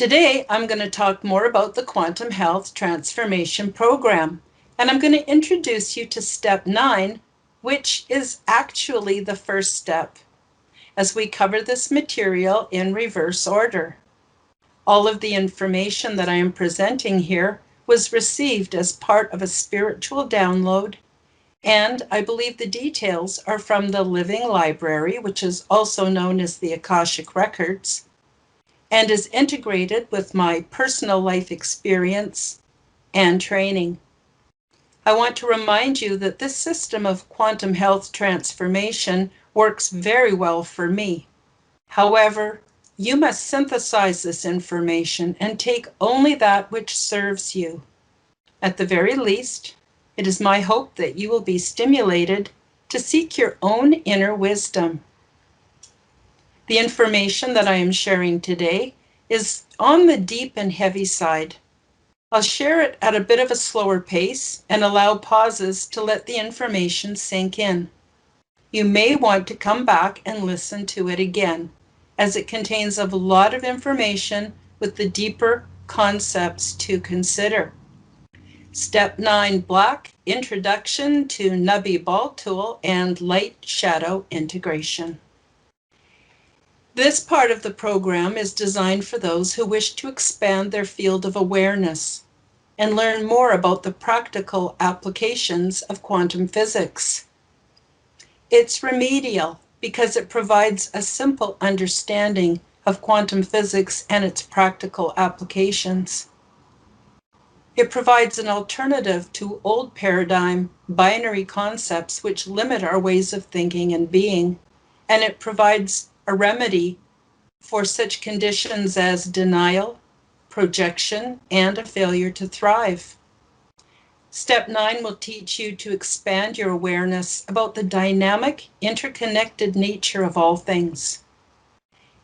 Today, I'm going to talk more about the Quantum Health Transformation Program, and I'm going to introduce you to Step 9, which is actually the first step, as we cover this material in reverse order. All of the information that I am presenting here was received as part of a spiritual download, and I believe the details are from the Living Library, which is also known as the Akashic Records, and is integrated with my personal life experience and training. I want to remind you that this system of quantum health transformation works very well for me. However, you must synthesize this information and take only that which serves you. At the very least, it is my hope that you will be stimulated to seek your own inner wisdom. The information that I am sharing today is on the deep and heavy side. I'll share it at a bit of a slower pace and allow pauses to let the information sink in. You may want to come back and listen to it again, as it contains a lot of information with the deeper concepts to consider. Step 9, Black, Introduction to Nubby Ball Tool and Light Shadow Integration. This part of the program is designed for those who wish to expand their field of awareness and learn more about the practical applications of quantum physics. It's remedial because it provides a simple understanding of quantum physics and its practical applications. It provides an alternative to old paradigm binary concepts which limit our ways of thinking and being, and it provides a remedy for such conditions as denial, projection, and a failure to thrive. Step 9 will teach you to expand your awareness about the dynamic, interconnected nature of all things.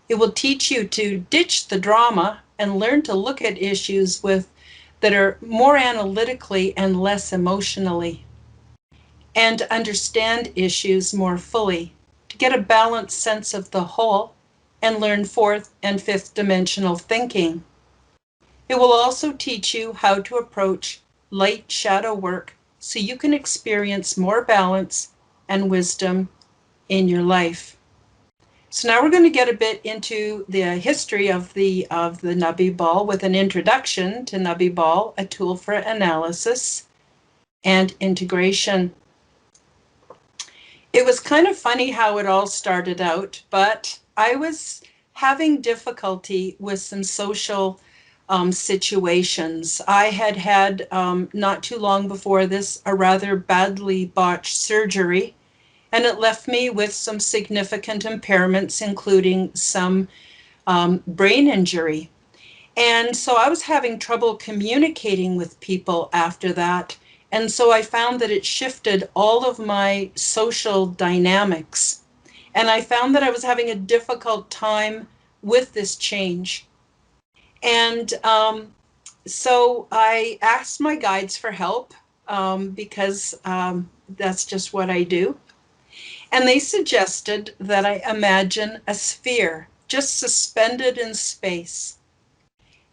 It will teach you to ditch the drama and learn to look at issues that are more analytically and less emotionally, and understand issues more fully, to get a balanced sense of the whole and learn fourth and fifth dimensional thinking. It will also teach you how to approach light shadow work so you can experience more balance and wisdom in your life. So now we're going to get a bit into the history of the Nubby Ball with an introduction to Nubby Ball, a tool for analysis and integration. It was kind of funny how it all started out, but I was having difficulty with some social situations. I had not too long before this, a rather badly botched surgery, and it left me with some significant impairments, including some brain injury. And so I was having trouble communicating with people after that. And so I found that it shifted all of my social dynamics. And I found that I was having a difficult time with this change. And so I asked my guides for help because that's just what I do. And they suggested that I imagine a sphere just suspended in space.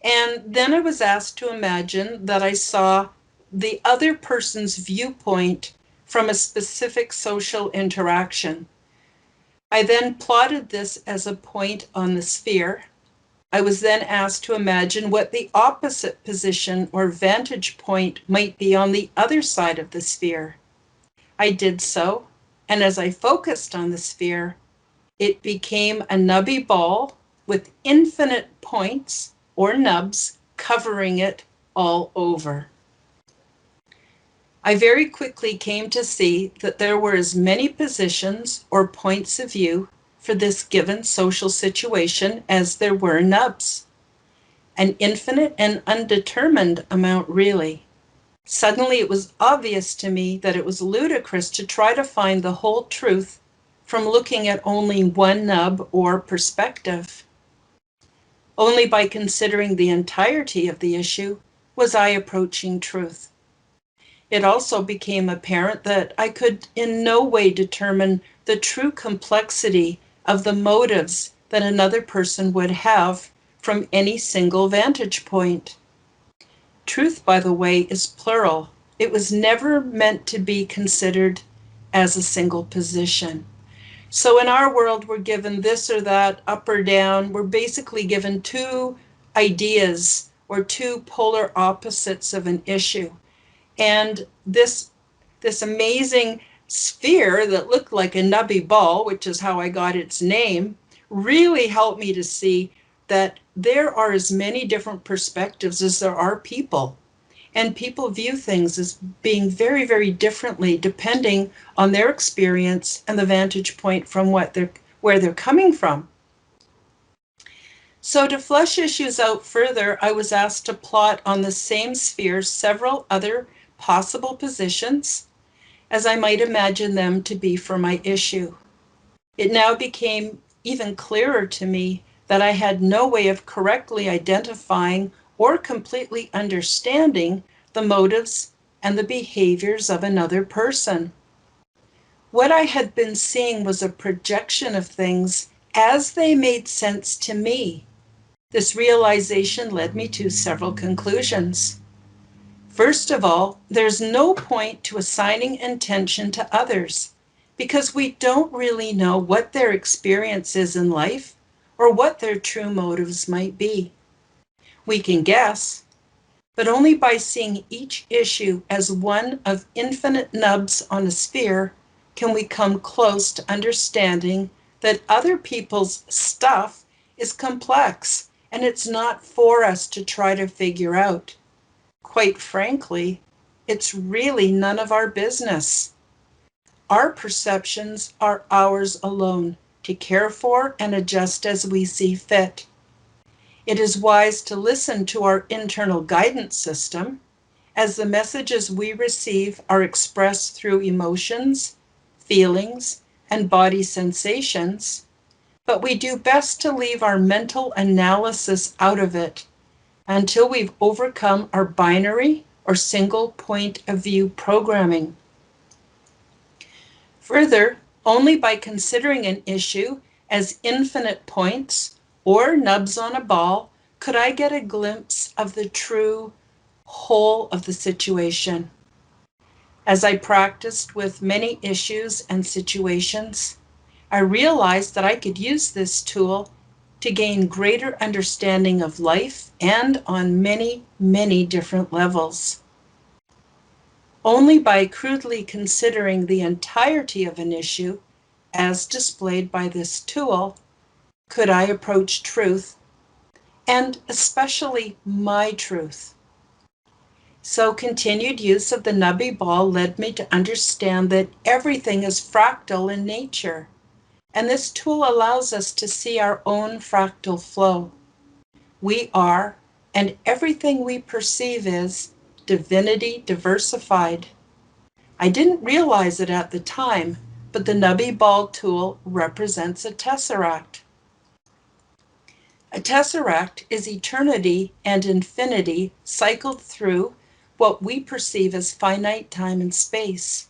And then I was asked to imagine that I saw the other person's viewpoint from a specific social interaction. I then plotted this as a point on the sphere. I was then asked to imagine what the opposite position or vantage point might be on the other side of the sphere. I did so, and as I focused on the sphere, it became a nubby ball with infinite points or nubs covering it all over. I very quickly came to see that there were as many positions or points of view for this given social situation as there were nubs. An infinite and undetermined amount, really. Suddenly it was obvious to me that it was ludicrous to try to find the whole truth from looking at only one nub or perspective. Only by considering the entirety of the issue was I approaching truth. It also became apparent that I could in no way determine the true complexity of the motives that another person would have from any single vantage point. Truth, by the way, is plural. It was never meant to be considered as a single position. So in our world, we're given this or that, up or down. We're basically given two ideas or two polar opposites of an issue. And this amazing sphere that looked like a nubby ball, which is how I got its name, really helped me to see that there are as many different perspectives as there are people. And people view things as being very, very differently depending on their experience and the vantage point from where they're coming from. So to flesh issues out further, I was asked to plot on the same sphere several other possible positions as I might imagine them to be for my issue. It now became even clearer to me that I had no way of correctly identifying or completely understanding the motives and the behaviors of another person. What I had been seeing was a projection of things as they made sense to me. This realization led me to several conclusions. First of all, there's no point to assigning intention to others because we don't really know what their experience is in life or what their true motives might be. We can guess, but only by seeing each issue as one of infinite nubs on a sphere can we come close to understanding that other people's stuff is complex and it's not for us to try to figure out. Quite frankly, it's really none of our business. Our perceptions are ours alone to care for and adjust as we see fit. It is wise to listen to our internal guidance system, as the messages we receive are expressed through emotions, feelings, and body sensations, but we do best to leave our mental analysis out of it until we've overcome our binary or single point of view programming. Further, only by considering an issue as infinite points or nubs on a ball could I get a glimpse of the true whole of the situation. As I practiced with many issues and situations, I realized that I could use this tool to gain greater understanding of life and on many, many different levels. Only by crudely considering the entirety of an issue, as displayed by this tool, could I approach truth, and especially my truth. So continued use of the nubby ball led me to understand that everything is fractal in nature, and this tool allows us to see our own fractal flow. We are, and everything we perceive is, divinity diversified. I didn't realize it at the time, but the nubby ball tool represents a tesseract. A tesseract is eternity and infinity cycled through what we perceive as finite time and space.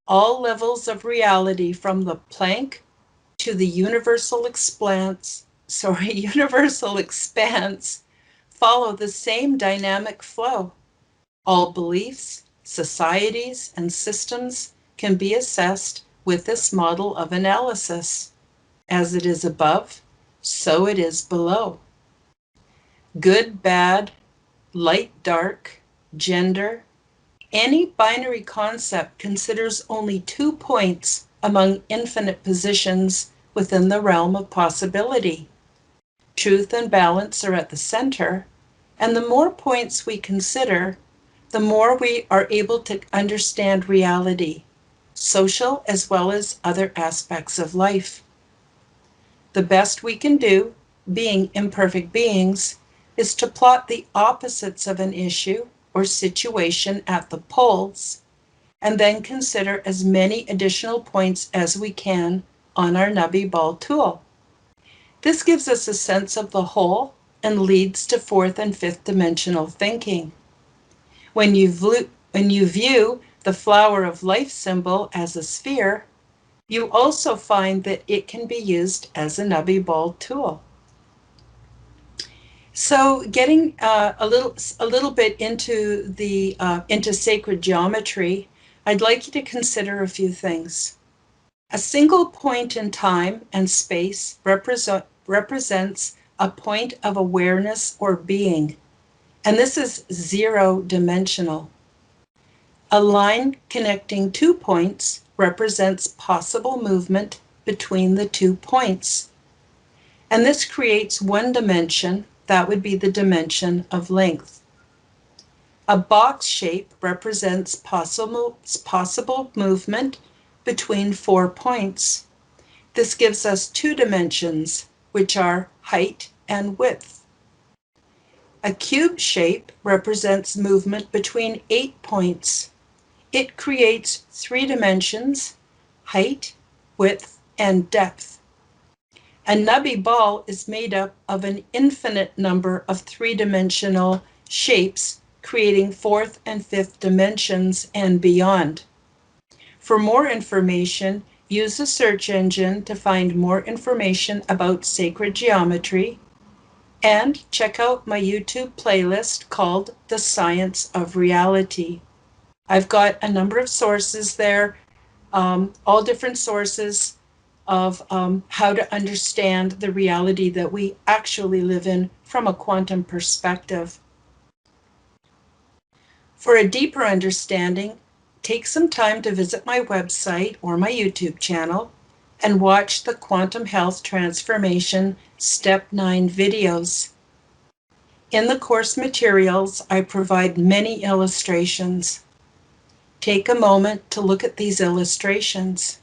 All levels of reality from the Planck to the universal expanse follow the same dynamic flow. All beliefs, societies, and systems can be assessed with this model of analysis. As it is above, so it is below. Good, bad, light, dark, gender, any binary concept considers only 2 points among infinite positions within the realm of possibility. Truth and balance are at the center, and the more points we consider, the more we are able to understand reality, social as well as other aspects of life. The best we can do, being imperfect beings, is to plot the opposites of an issue or situation at the poles, and then consider as many additional points as we can on our nubby ball tool. This gives us a sense of the whole and leads to fourth and fifth dimensional thinking. When you view the flower of life symbol as a sphere, you also find that it can be used as a nubby ball tool. So getting a little bit into sacred geometry, I'd like you to consider a few things. A single point in time and space represents a point of awareness or being, and this is zero dimensional. A line connecting two points represents possible movement between the 2 points, and this creates one dimension, that would be the dimension of length. A box shape represents possible movement between 4 points. This gives us two dimensions, which are height and width. A cube shape represents movement between 8 points. It creates three dimensions, height, width, and depth. A nubby ball is made up of an infinite number of three-dimensional shapes, creating fourth and fifth dimensions and beyond. For more information, use the search engine to find more information about sacred geometry, and check out my YouTube playlist called The Science of Reality. I've got a number of sources there, all different sources of how to understand the reality that we actually live in from a quantum perspective. For a deeper understanding, take some time to visit my website or my YouTube channel and watch the Quantum Health Transformation Step 9 videos. In the course materials, I provide many illustrations. Take a moment to look at these illustrations.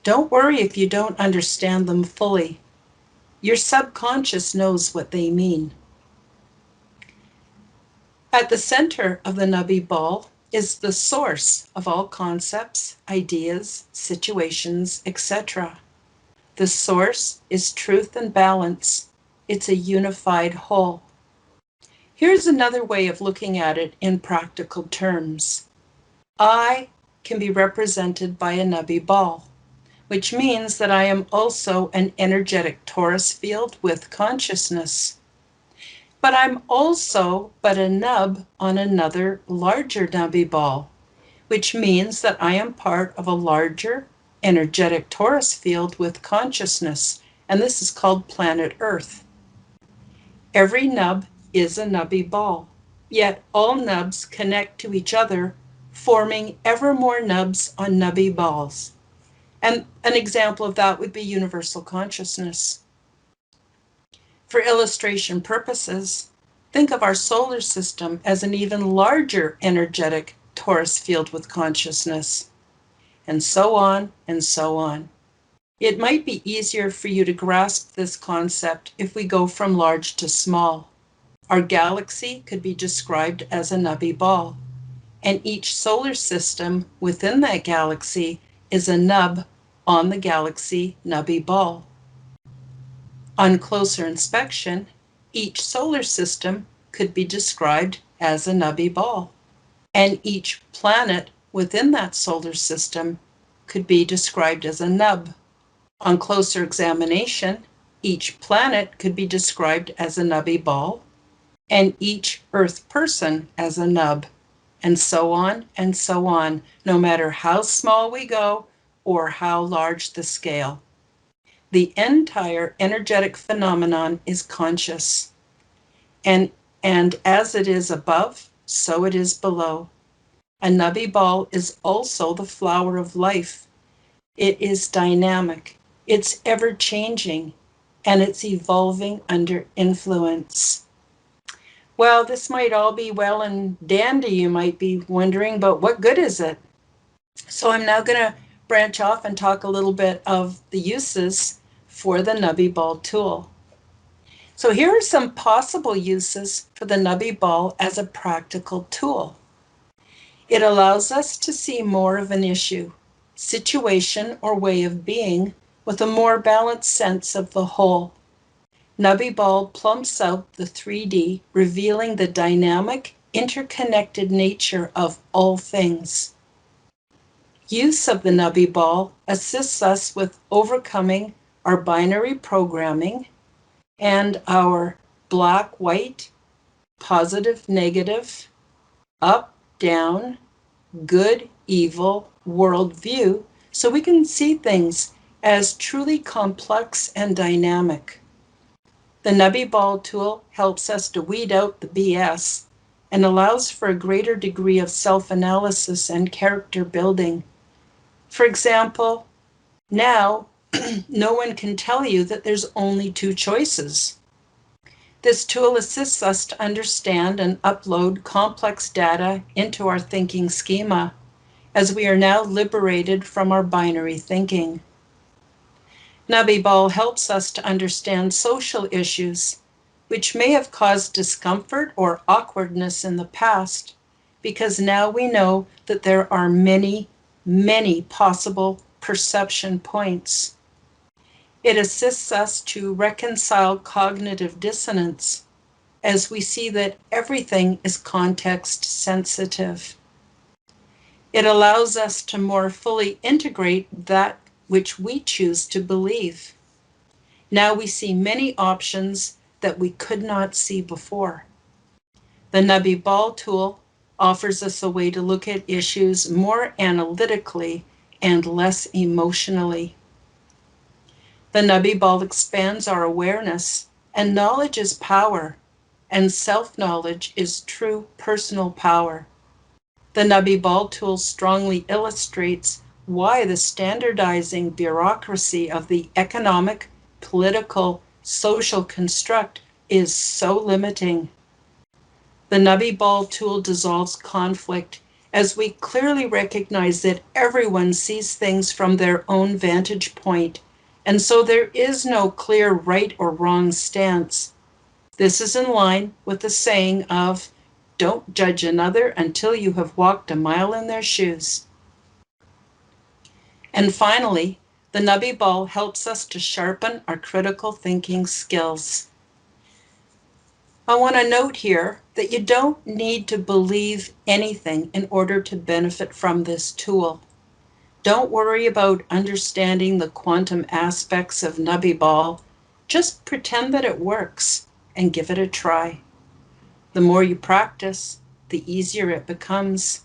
Don't worry if you don't understand them fully. Your subconscious knows what they mean. At the center of the nubby ball is the source of all concepts, ideas, situations, etc. The source is truth and balance. It's a unified whole. Here's another way of looking at it in practical terms. I can be represented by a nubby ball, which means that I am also an energetic torus field with consciousness. But I'm also but a nub on another larger nubby ball, which means that I am part of a larger energetic torus field with consciousness, and this is called planet Earth. Every nub is a nubby ball, yet all nubs connect to each other, forming ever more nubs on nubby balls. And an example of that would be universal consciousness. For illustration purposes, think of our solar system as an even larger energetic torus field with consciousness, and so on and so on. It might be easier for you to grasp this concept if we go from large to small. Our galaxy could be described as a nubby ball, and each solar system within that galaxy is a nub on the galaxy nubby ball. On closer inspection, each solar system could be described as a nubby ball, and each planet within that solar system could be described as a nub. On closer examination, each planet could be described as a nubby ball, and each Earth person as a nub, and so on, no matter how small we go or how large the scale. The entire energetic phenomenon is conscious, and as it is above, so it is below. A nubby ball is also the flower of life. It is dynamic, it's ever-changing, and it's evolving under influence. Well, this might all be well and dandy, you might be wondering, but what good is it? So I'm now going to branch off and talk a little bit of the uses for the nubby ball tool. So here are some possible uses for the nubby ball as a practical tool. It allows us to see more of an issue, situation, or way of being with a more balanced sense of the whole. Nubby ball plumps out the 3D, revealing the dynamic, interconnected nature of all things. Use of the nubby ball assists us with overcoming our binary programming and our black, white, positive, negative, up, down, good, evil, worldview, so we can see things as truly complex and dynamic. The Nubby Ball tool helps us to weed out the BS and allows for a greater degree of self-analysis and character building. For example, now no one can tell you that there's only two choices. This tool assists us to understand and upload complex data into our thinking schema, as we are now liberated from our binary thinking. Nubby Ball helps us to understand social issues, which may have caused discomfort or awkwardness in the past, because now we know that there are many, many possible perception points. It assists us to reconcile cognitive dissonance, as we see that everything is context sensitive. It allows us to more fully integrate that which we choose to believe. Now we see many options that we could not see before. The Nubby Ball tool offers us a way to look at issues more analytically and less emotionally. The Nubby Ball expands our awareness, and knowledge is power, and self-knowledge is true personal power. The Nubby Ball tool strongly illustrates why the standardizing bureaucracy of the economic, political, social construct is so limiting. The Nubby Ball tool dissolves conflict, as we clearly recognize that everyone sees things from their own vantage point, and so there is no clear right or wrong stance. This is in line with the saying of, "Don't judge another until you have walked a mile in their shoes." And finally, the Nubby Ball helps us to sharpen our critical thinking skills. I want to note here that you don't need to believe anything in order to benefit from this tool. Don't worry about understanding the quantum aspects of Nubby Ball. Just pretend that it works and give it a try. The more you practice, the easier it becomes,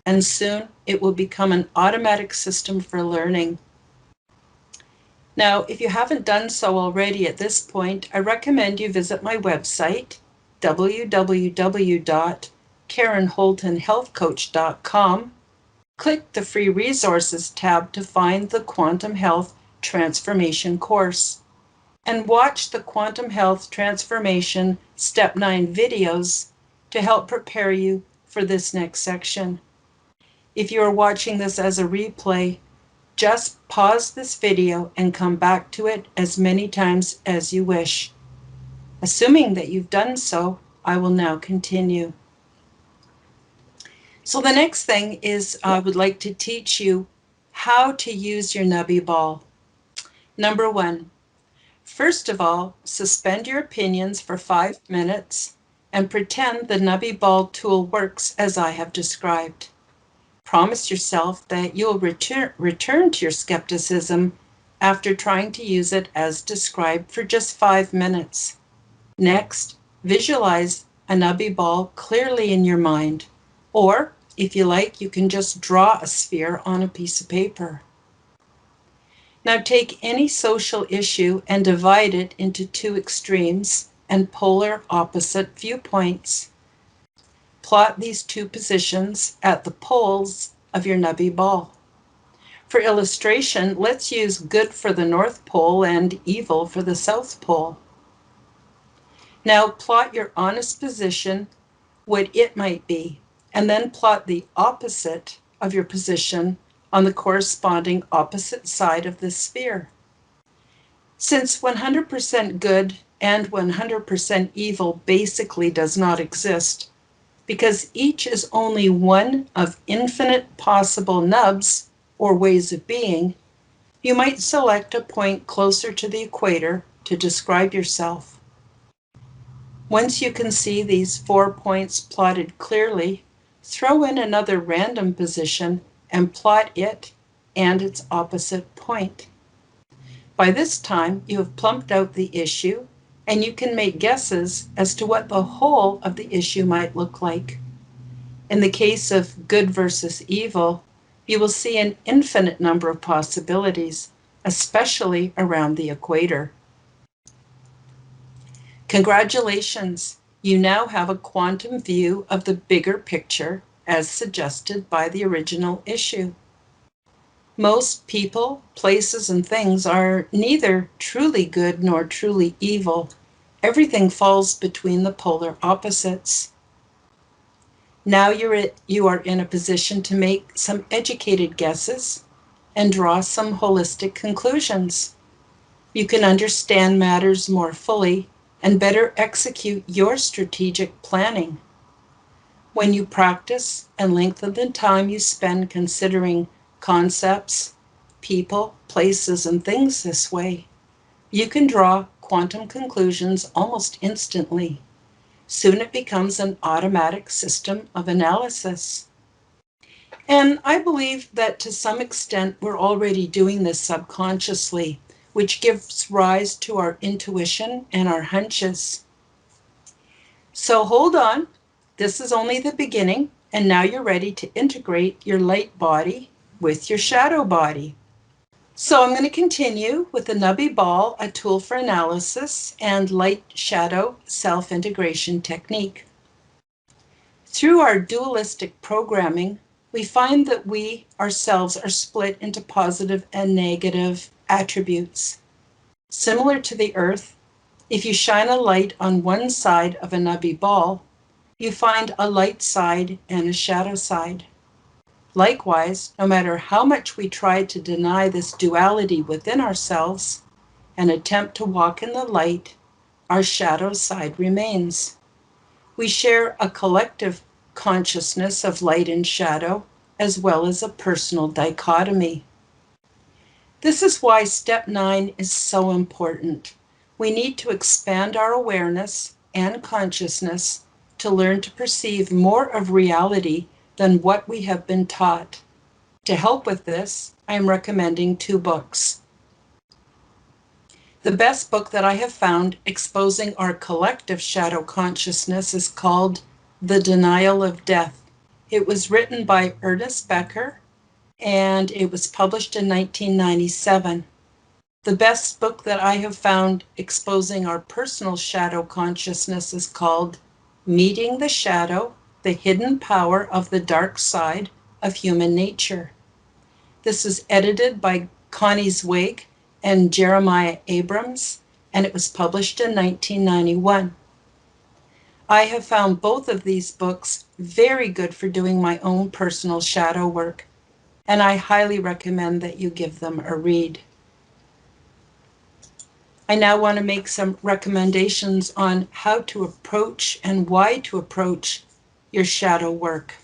and soon it will become an automatic system for learning. Now, if you haven't done so already at this point, I recommend you visit my website, www.karenholtonhealthcoach.com. Click the Free Resources tab to find the Quantum Health Transformation course, and watch the Quantum Health Transformation Step 9 videos to help prepare you for this next section. If you are watching this as a replay, just pause this video and come back to it as many times as you wish. Assuming that you've done so, I will now continue. So the next thing is I would like to teach you how to use your Nubby Ball. Number one, first of all, suspend your opinions for 5 minutes and pretend the Nubby Ball tool works as I have described. Promise yourself that you'll return to your skepticism after trying to use it as described for just 5 minutes. Next, visualize a Nubby Ball clearly in your mind, or if you like, you can just draw a sphere on a piece of paper. Now take any social issue and divide it into two extremes and polar opposite viewpoints. Plot these two positions at the poles of your Nubby Ball. For illustration, let's use good for the North Pole and evil for the South Pole. Now plot your honest position, what it might be, and then plot the opposite of your position on the corresponding opposite side of the sphere. Since 100% good and 100% evil basically does not exist, because each is only one of infinite possible nubs or ways of being, you might select a point closer to the equator to describe yourself. Once you can see these 4 points plotted clearly, throw in another random position and plot it and its opposite point. By this time, you have plumped out the issue and you can make guesses as to what the whole of the issue might look like. In the case of good versus evil, you will see an infinite number of possibilities, especially around the equator. Congratulations! You now have a quantum view of the bigger picture as suggested by the original issue. Most people, places, and things are neither truly good nor truly evil. Everything falls between the polar opposites. Now you are in a position to make some educated guesses and draw some holistic conclusions. You can understand matters more fully and better execute your strategic planning. When you practice and lengthen the time you spend considering concepts, people, places, and things this way, you can draw quantum conclusions almost instantly. Soon it becomes an automatic system of analysis. And I believe that to some extent we're already doing this subconsciously, which gives rise to our intuition and our hunches. So hold on, this is only the beginning, and now you're ready to integrate your light body with your shadow body. So I'm going to continue with the nubby ball, a tool for analysis, and light shadow self-integration technique. Through our dualistic programming, we find that we ourselves are split into positive and negative attributes. Similar to the earth, if you shine a light on one side of a nubby ball, you find a light side and a shadow side. Likewise, no matter how much we try to deny this duality within ourselves and attempt to walk in the light, our shadow side remains. We share a collective consciousness of light and shadow, as well as a personal dichotomy. This is why step 9 is so important. We need to expand our awareness and consciousness to learn to perceive more of reality than what we have been taught. To help with this, I am recommending 2 books. The best book that I have found exposing our collective shadow consciousness is called The Denial of Death. It was written by Ernest Becker, and it was published in 1997. The best book that I have found exposing our personal shadow consciousness is called Meeting the Shadow, The Hidden Power of the Dark Side of Human Nature. This is edited by Connie Zweig and Jeremiah Abrams, and it was published in 1991. I have found both of these books very good for doing my own personal shadow work, and I highly recommend that you give them a read. I now want to make some recommendations on how to approach and why to approach your shadow work.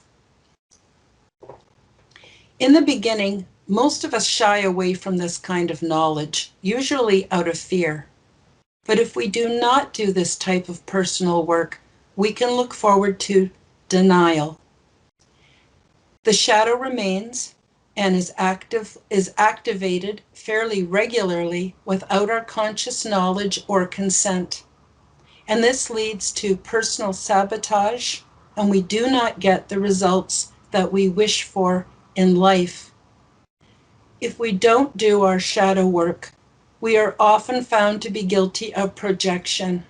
In the beginning, most of us shy away from this kind of knowledge, usually out of fear. But if we do not do this type of personal work, we can look forward to denial. The shadow remains and is activated fairly regularly without our conscious knowledge or consent. And this leads to personal sabotage, and we do not get the results that we wish for in life. If we don't do our shadow work, we are often found to be guilty of projection.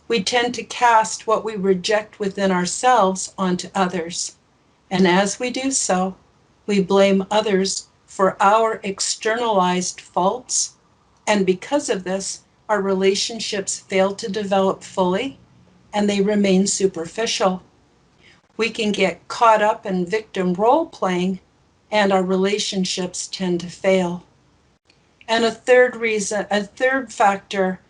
We tend to cast what we reject within ourselves onto others. And as we do so, we blame others for our externalized faults. And because of this, our relationships fail to develop fully and they remain superficial. We can get caught up in victim role playing and our relationships tend to fail. And a third factor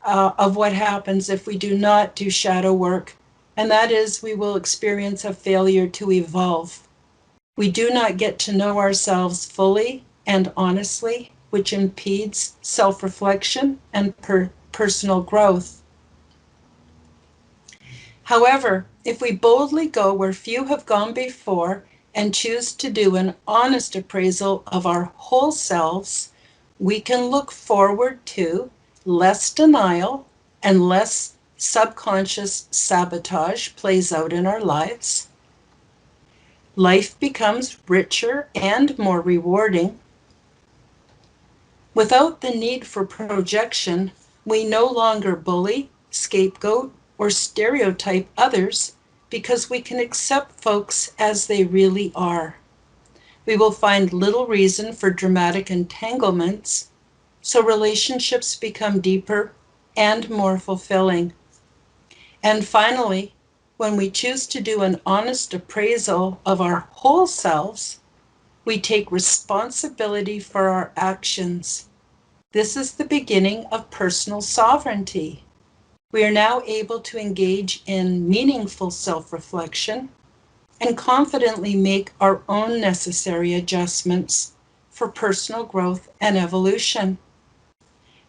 of what happens if we do not do shadow work, and that is we will experience a failure to evolve. We do not get to know ourselves fully and honestly, which impedes self-reflection and personal growth. However, if we boldly go where few have gone before and choose to do an honest appraisal of our whole selves, we can look forward to less denial and less subconscious sabotage plays out in our lives. Life becomes richer and more rewarding. Without the need for projection, we no longer bully, scapegoat, or stereotype others because we can accept folks as they really are. We will find little reason for dramatic entanglements, so relationships become deeper and more fulfilling. And finally, when we choose to do an honest appraisal of our whole selves, we take responsibility for our actions. This is the beginning of personal sovereignty. We are now able to engage in meaningful self-reflection and confidently make our own necessary adjustments for personal growth and evolution.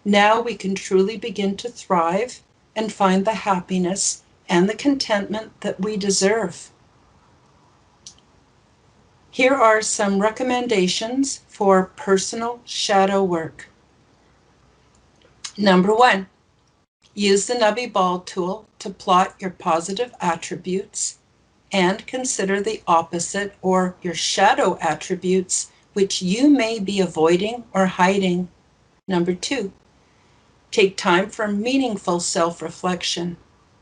Now we can truly begin to thrive and find the happiness and the contentment that we deserve. Here are some recommendations for personal shadow work. Number 1, use the Nubby Ball tool to plot your positive attributes and consider the opposite or your shadow attributes which you may be avoiding or hiding. Number 2, take time for meaningful self-reflection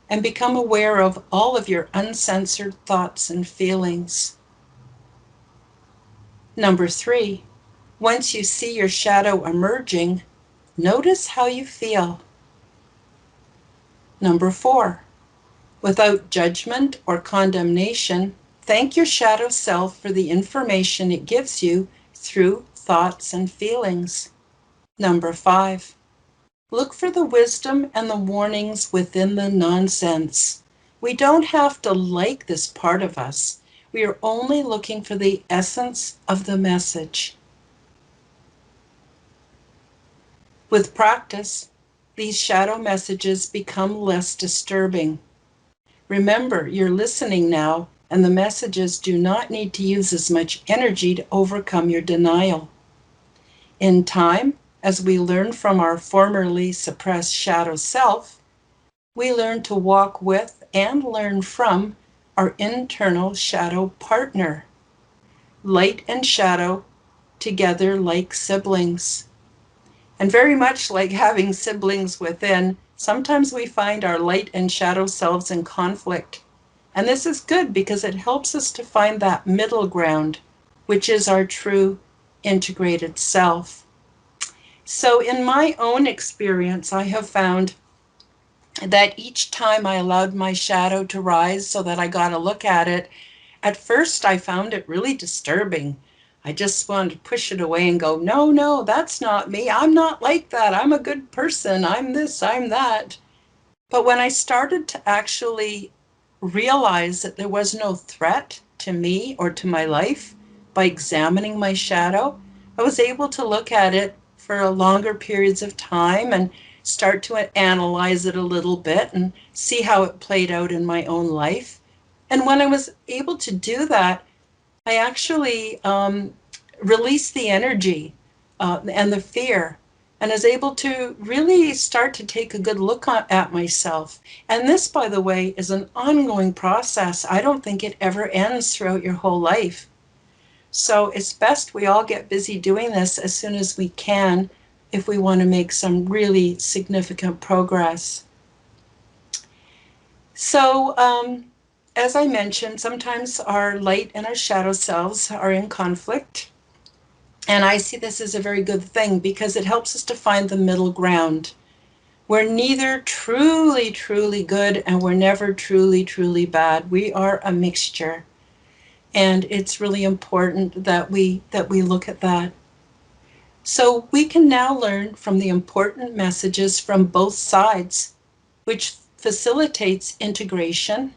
and become aware of all of your uncensored thoughts and feelings. Number 3, once you see your shadow emerging, notice how you feel. Number 4, without judgment or condemnation, thank your shadow self for the information it gives you through thoughts and feelings. Number 5, look for the wisdom and the warnings within the nonsense. We don't have to like this part of us. We are only looking for the essence of the message. With practice, these shadow messages become less disturbing. Remember, you're listening now, and the messages do not need to use as much energy to overcome your denial. In time, as we learn from our formerly suppressed shadow self, we learn to walk with and learn from our internal shadow partner. Light and shadow together like siblings. And very much like having siblings within, sometimes we find our light and shadow selves in conflict. And this is good because it helps us to find that middle ground, which is our true integrated self. So in my own experience, I have found that each time I allowed my shadow to rise so that I got a look at it, at first I found it really disturbing. I just wanted to push it away and go, no, no, that's not me. I'm not like that. I'm a good person. I'm this, I'm that. But when I started to actually realize that there was no threat to me or to my life by examining my shadow, I was able to look at it for longer periods of time and start to analyze it a little bit and see how it played out in my own life. And when I was able to do that, I actually released the energy and the fear, and is able to really start to take a good look at myself. And this, by the way, is an ongoing process. I don't think it ever ends throughout your whole life. So it's best we all get busy doing this as soon as we can if we want to make some really significant progress. So, as I mentioned, sometimes our light and our shadow selves are in conflict. And I see this as a very good thing because it helps us to find the middle ground. We're neither truly, truly good and we're never truly, truly bad. We are a mixture. And it's really important that we look at that. So we can now learn from the important messages from both sides, which facilitates integration.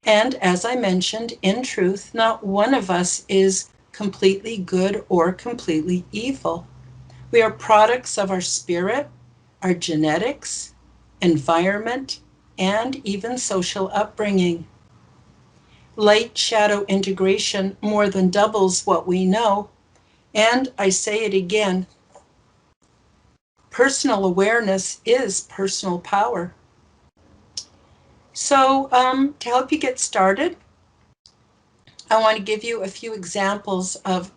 And as I mentioned, in truth, not one of us is completely good or completely evil. We are products of our spirit, our genetics, environment, and even social upbringing. Light-shadow integration more than doubles what we know. And I say it again, personal awareness is personal power. So to help you get started, I want to give you a few examples of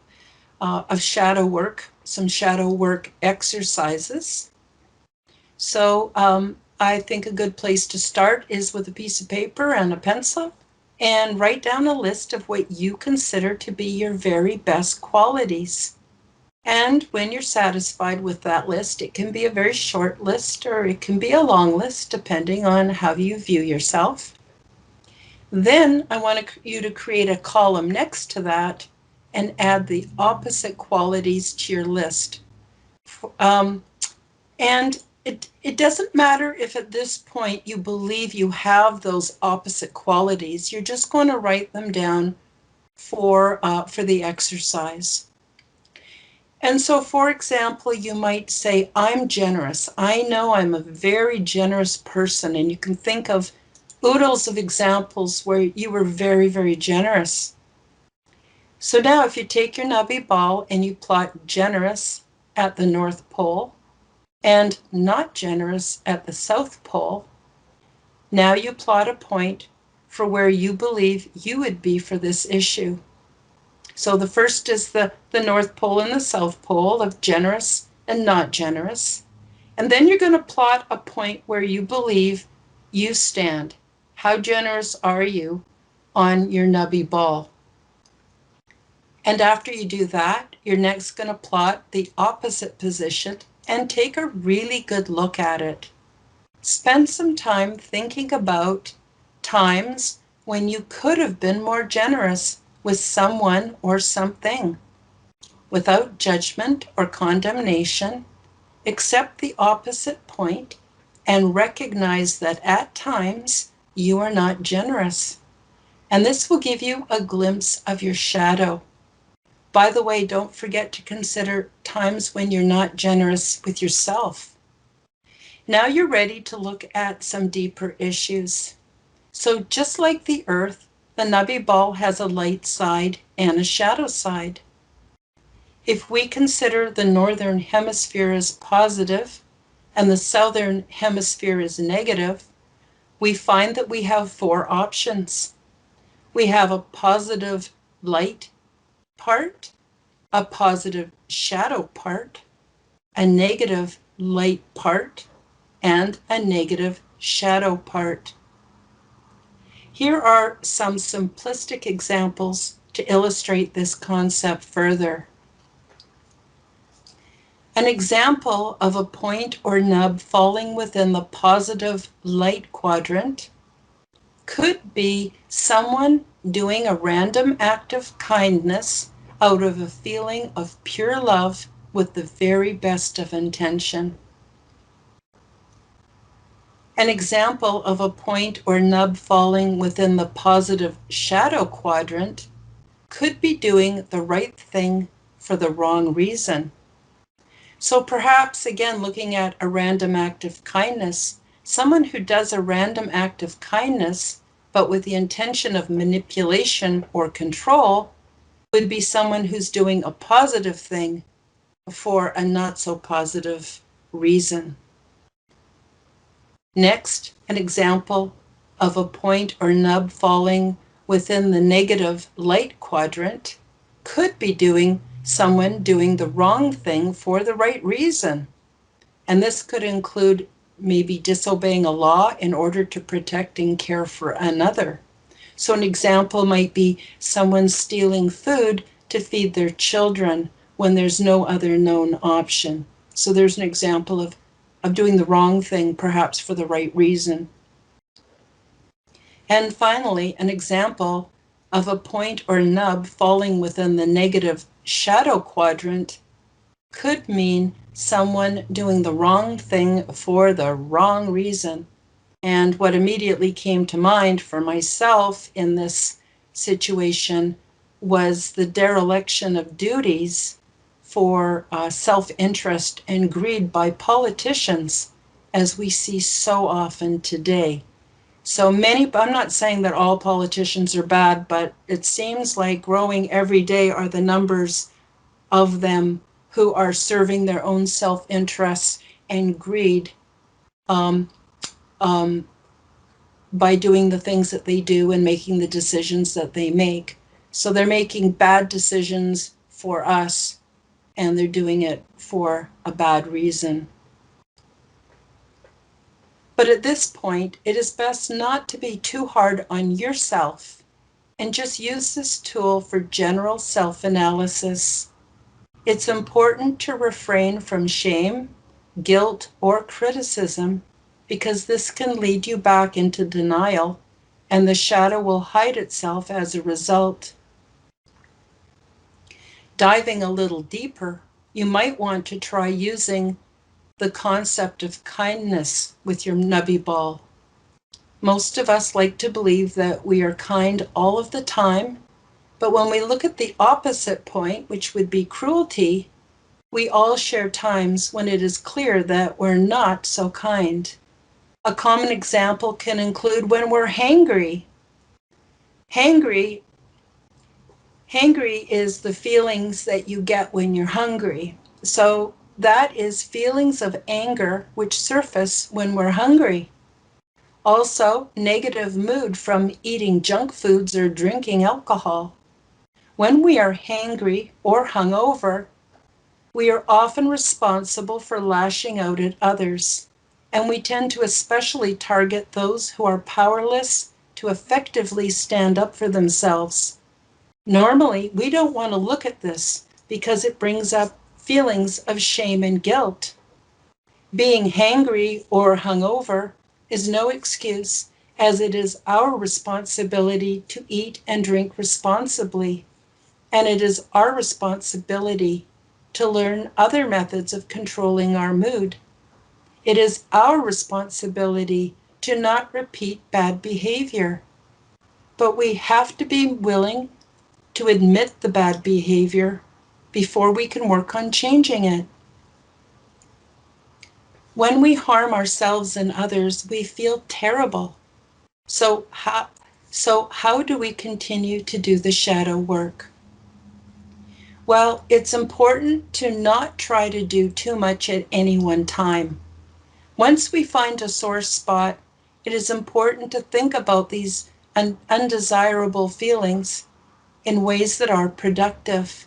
shadow work, some shadow work exercises. So I think a good place to start is with a piece of paper and a pencil and write down a list of what you consider to be your very best qualities. And when you're satisfied with that list, it can be a very short list or it can be a long list, depending on how you view yourself. Then I want you to create a column next to that and add the opposite qualities to your list. Um, and it doesn't matter if at this point you believe you have those opposite qualities. You're just going to write them down for the exercise. And so, for example, you might say, I'm generous. I know I'm a very generous person. And you can think of oodles of examples where you were very, very generous. So now if you take your nubby ball and you plot generous at the North Pole and not generous at the South Pole, now you plot a point for where you believe you would be for this issue. So the first is the North Pole and the South Pole of generous and not generous. And then you're going to plot a point where you believe you stand. How generous are you on your nubby ball? And after you do that, you're next going to plot the opposite position and take a really good look at it. Spend some time thinking about times when you could have been more generous with someone or something. Without judgment or condemnation, accept the opposite point and recognize that at times you are not generous. And this will give you a glimpse of your shadow. By the way, don't forget to consider times when you're not generous with yourself. Now you're ready to look at some deeper issues. So just like the Earth, the nubby ball has a light side and a shadow side. If we consider the northern hemisphere as positive and the southern hemisphere as negative, we find that we have four options. We have a positive light part, a positive shadow part, a negative light part, and a negative shadow part. Here are some simplistic examples to illustrate this concept further. An example of a point or nub falling within the positive light quadrant could be someone doing a random act of kindness out of a feeling of pure love with the very best of intention. An example of a point or nub falling within the positive shadow quadrant could be doing the right thing for the wrong reason. So perhaps, again, looking at a random act of kindness, someone who does a random act of kindness, but with the intention of manipulation or control, would be someone who's doing a positive thing for a not so positive reason. Next, an example of a point or nub falling within the negative light quadrant could be someone doing the wrong thing for the right reason. And this could include maybe disobeying a law in order to protect and care for another. So an example might be someone stealing food to feed their children when there's no other known option. So there's an example of doing the wrong thing, perhaps for the right reason. And finally, an example of a point or nub falling within the negative shadow quadrant could mean someone doing the wrong thing for the wrong reason. And what immediately came to mind for myself in this situation was the dereliction of duties for self-interest and greed by politicians, as we see so often today. So many, I'm not saying that all politicians are bad, but it seems like growing every day are the numbers of them who are serving their own self-interests and greed um, um, by doing the things that they do and making the decisions that they make. So they're making bad decisions for us, and they're doing it for a bad reason. But at this point, it is best not to be too hard on yourself and just use this tool for general self-analysis. It's important to refrain from shame, guilt, or criticism because this can lead you back into denial, and the shadow will hide itself as a result. Diving a little deeper, you might want to try using the concept of kindness with your nubby ball. Most of us like to believe that we are kind all of the time, but when we look at the opposite point, which would be cruelty, we all share times when it is clear that we're not so kind. A common example can include when we're hangry. Hangry Hangry is the feelings that you get when you're hungry. So that is feelings of anger which surface when we're hungry. Also, negative mood from eating junk foods or drinking alcohol. When we are hangry or hungover, we are often responsible for lashing out at others, and we tend to especially target those who are powerless to effectively stand up for themselves. Normally, we don't want to look at this because it brings up feelings of shame and guilt. Being hangry or hungover is no excuse, as it is our responsibility to eat and drink responsibly, and it is our responsibility to learn other methods of controlling our mood. It is our responsibility to not repeat bad behavior, but we have to be willing to admit the bad behavior before we can work on changing it. When we harm ourselves and others, we feel terrible. So how do we continue to do the shadow work? Well, it's important to not try to do too much at any one time. Once we find a sore spot, it is important to think about these undesirable feelings in ways that are productive.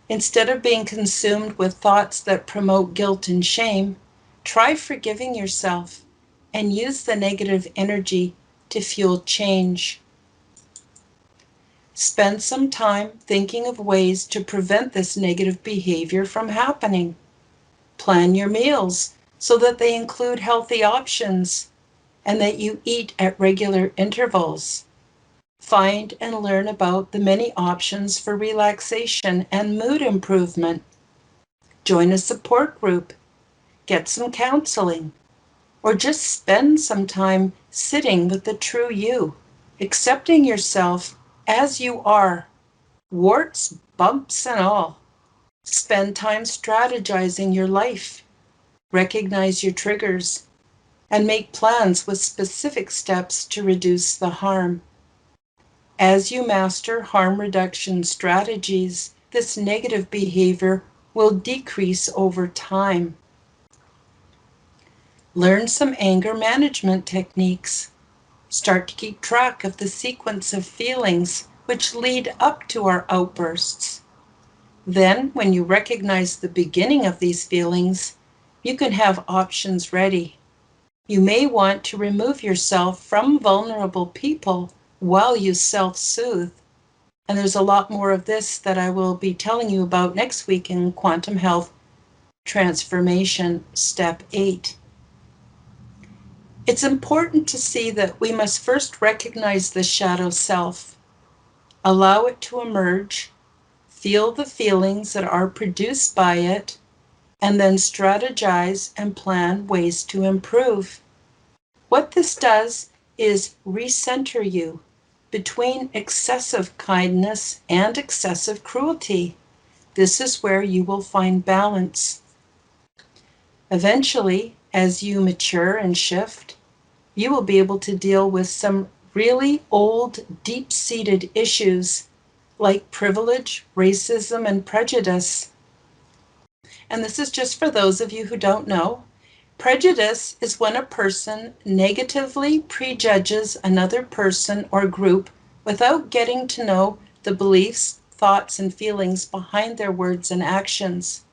Instead of being consumed with thoughts that promote guilt and shame, try forgiving yourself and use the negative energy to fuel change. Spend some time thinking of ways to prevent this negative behavior from happening. Plan your meals so that they include healthy options and that you eat at regular intervals. Find and learn about the many options for relaxation and mood improvement. Join a support group, get some counseling, or just spend some time sitting with the true you, accepting yourself as you are, warts, bumps, and all. Spend time strategizing your life, recognize your triggers, and make plans with specific steps to reduce the harm. As you master harm reduction strategies, this negative behavior will decrease over time. Learn some anger management techniques. Start to keep track of the sequence of feelings which lead up to our outbursts. Then, when you recognize the beginning of these feelings, you can have options ready. You may want to remove yourself from vulnerable people while you self-soothe. And there's a lot more of this that I will be telling you about next week in Quantum Health Transformation Step 8. It's important to see that we must first recognize the shadow self, allow it to emerge, feel the feelings that are produced by it, and then strategize and plan ways to improve. What this does is recenter you between excessive kindness and excessive cruelty. This is where you will find balance. Eventually, as you mature and shift, you will be able to deal with some really old, deep-seated issues like privilege, racism, and prejudice. And this is just for those of you who don't know. Prejudice is when a person negatively prejudges another person or group without getting to know the beliefs, thoughts, and feelings behind their words and actions.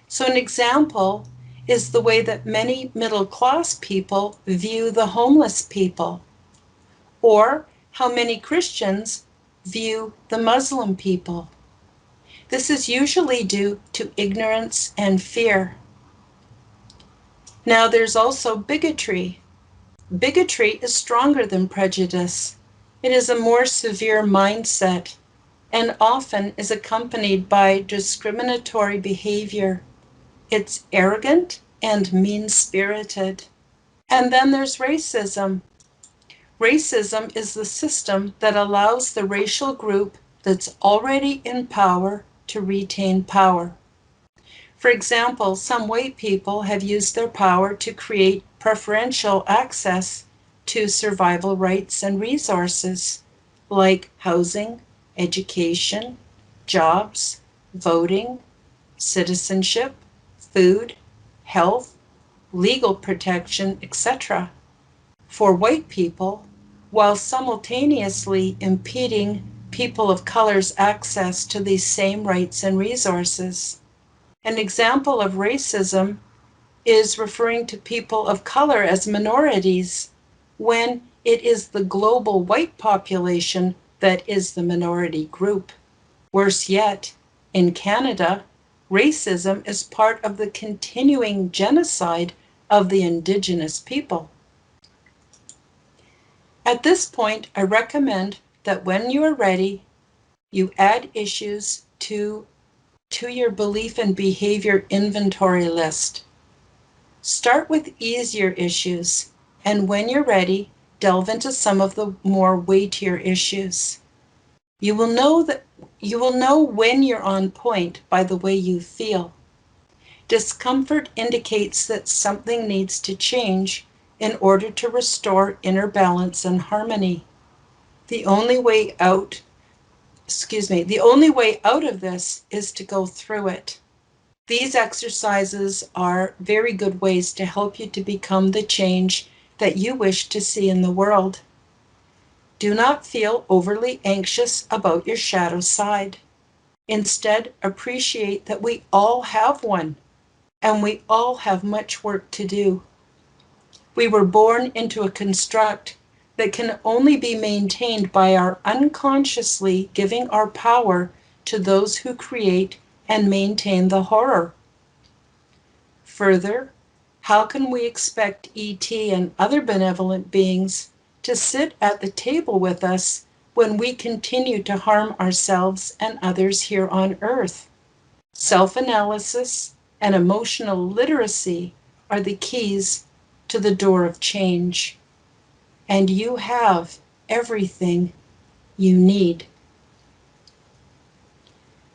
So an example is the way that many middle-class people view the homeless people, or how many Christians view the Muslim people. This is usually due to ignorance and fear. Now, there's also bigotry. Bigotry is stronger than prejudice. It is a more severe mindset and often is accompanied by discriminatory behavior. It's arrogant and mean-spirited. And then there's racism. Racism is the system that allows the racial group that's already in power to retain power. For example, some white people have used their power to create preferential access to survival rights and resources like housing, education, jobs, voting, citizenship, food, health, legal protection, etc. for white people, while simultaneously impeding people of color's access to these same rights and resources. An example of racism is referring to people of color as minorities when it is the global white population that is the minority group. Worse yet, in Canada, racism is part of the continuing genocide of the Indigenous people. At this point, I recommend that when you are ready, you add issues to your belief and behavior inventory list. Start with easier issues, and when you're ready, delve into some of the more weightier issues. You will know when you're on point by the way you feel. Discomfort indicates that something needs to change in order to restore inner balance and harmony. The only way out of this is to go through it. These exercises are very good ways to help you to become the change that you wish to see in the world. Do not feel overly anxious about your shadow side. Instead, appreciate that we all have one, and we all have much work to do. We were born into a construct that can only be maintained by our unconsciously giving our power to those who create and maintain the horror. Further, how can we expect ET and other benevolent beings to sit at the table with us when we continue to harm ourselves and others here on Earth? Self-analysis and emotional literacy are the keys to the door of change. And you have everything you need.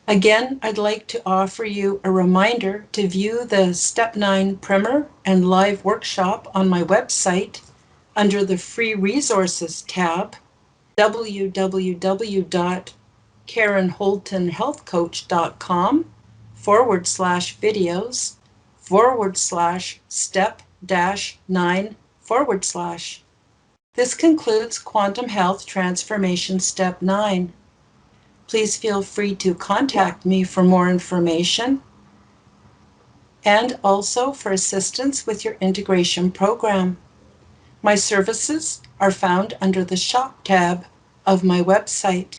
Again, I'd like to offer you a reminder to view the Step 9 primer and live workshop on my website under the Free Resources tab, www.KarenHoltonHealthCoach.com/videos/step-9/. This concludes Quantum Health Transformation Step 9. Please feel free to contact me for more information and also for assistance with your integration program. My services are found under the Shop tab of my website.